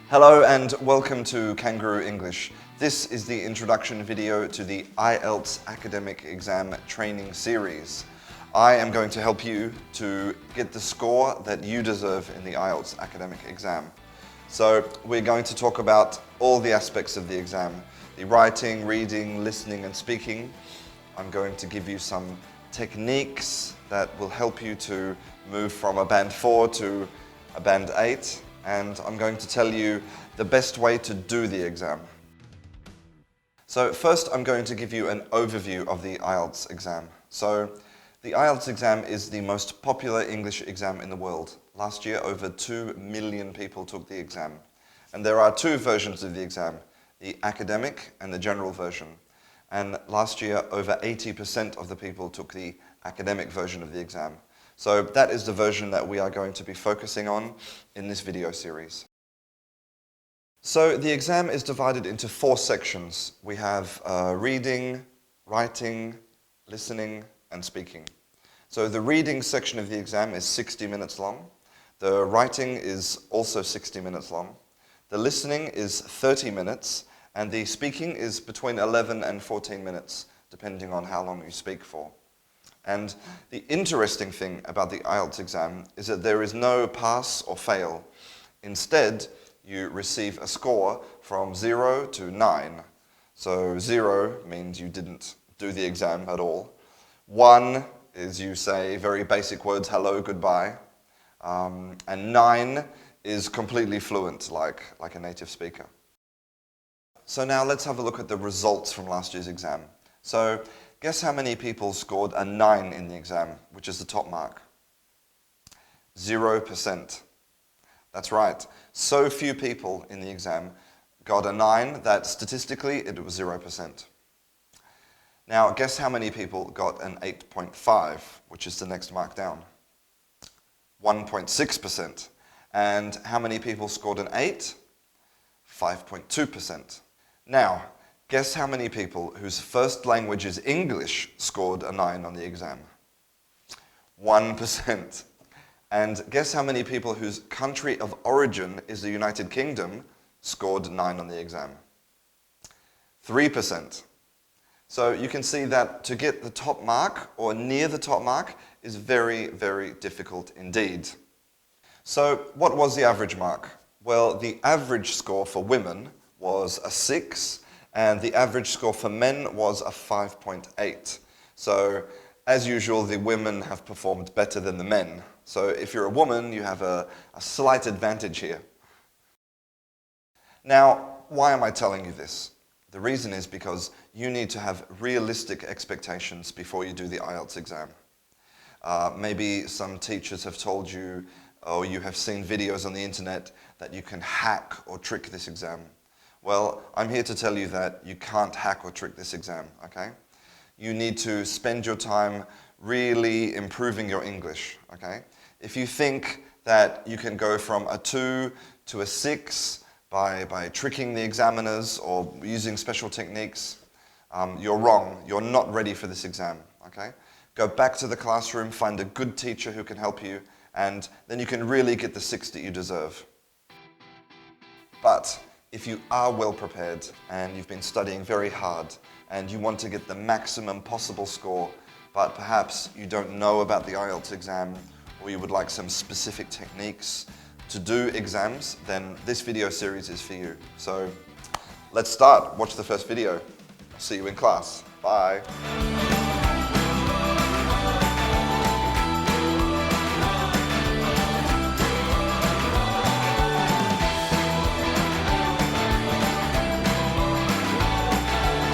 Hello and welcome to Canguro English. This is the introduction video to the IELTS Academic Exam Training Series. I am going to help you to get the score that you deserve in the IELTS Academic Exam. So we're going to talk about all the aspects of the exam, the writing, reading, listening and speaking. I'm going to give you some techniques that will help you to move from a band 4 to a band 8. And I'm going to tell you the best way to do the exam. So first I'm going to give you an overview of the IELTS exam. So the IELTS exam is the most popular English exam in the world. Last year over 2 million people took the exam. And there are two versions of the exam, the academic and the general version. And last year over 80% of the people took the academic version of the exam. So that is the version that we are going to be focusing on in this video series. So the exam is divided into 4 sections. We have reading, writing, listening and speaking. So the reading section of the exam is 60 minutes long. The writing is also 60 minutes long. The listening is 30 minutes and the speaking is between 11 and 14 minutes, depending on how long you speak for. And the interesting thing about the IELTS exam is that there is no pass or fail. Instead, you receive a score from 0 to 9. So 0 means you didn't do the exam at all. 1 is you say very basic words, hello, goodbye. And 9 is completely fluent, like a native speaker. So now let's have a look at the results from last year's exam. So guess how many people scored a 9 in the exam, which is the top mark? 0%. That's right. So few people in the exam got a 9 that statistically it was 0%. Now guess how many people got an 8.5, which is the next mark down? 1.6%. And how many people scored an 8? 5.2%. Now, guess how many people whose first language is English scored a 9 on the exam? 1%. And guess how many people whose country of origin is the United Kingdom scored 9 on the exam? 3%. So you can see that to get the top mark or near the top mark is very, very difficult indeed. So what was the average mark? Well, the average score for women was a 6. And the average score for men was a 5.8. So, as usual, the women have performed better than the men. So if you're a woman, you have a slight advantage here. Now, why am I telling you this? The reason is because you need to have realistic expectations before you do the IELTS exam. Maybe some teachers have told you, or you have seen videos on the internet, that you can hack or trick this exam. Well, I'm here to tell you that you can't hack or trick this exam, okay? You need to spend your time really improving your English, okay? If you think that you can go from a 2 to a 6 by tricking the examiners or using special techniques, you're wrong. You're not ready for this exam, okay? Go back to the classroom, find a good teacher who can help you, and then you can really get the 6 that you deserve. But if you are well prepared and you've been studying very hard and you want to get the maximum possible score, but perhaps you don't know about the IELTS exam or you would like some specific techniques to do exams, then this video series is for you. So let's start. Watch the first video. See you in class. Bye.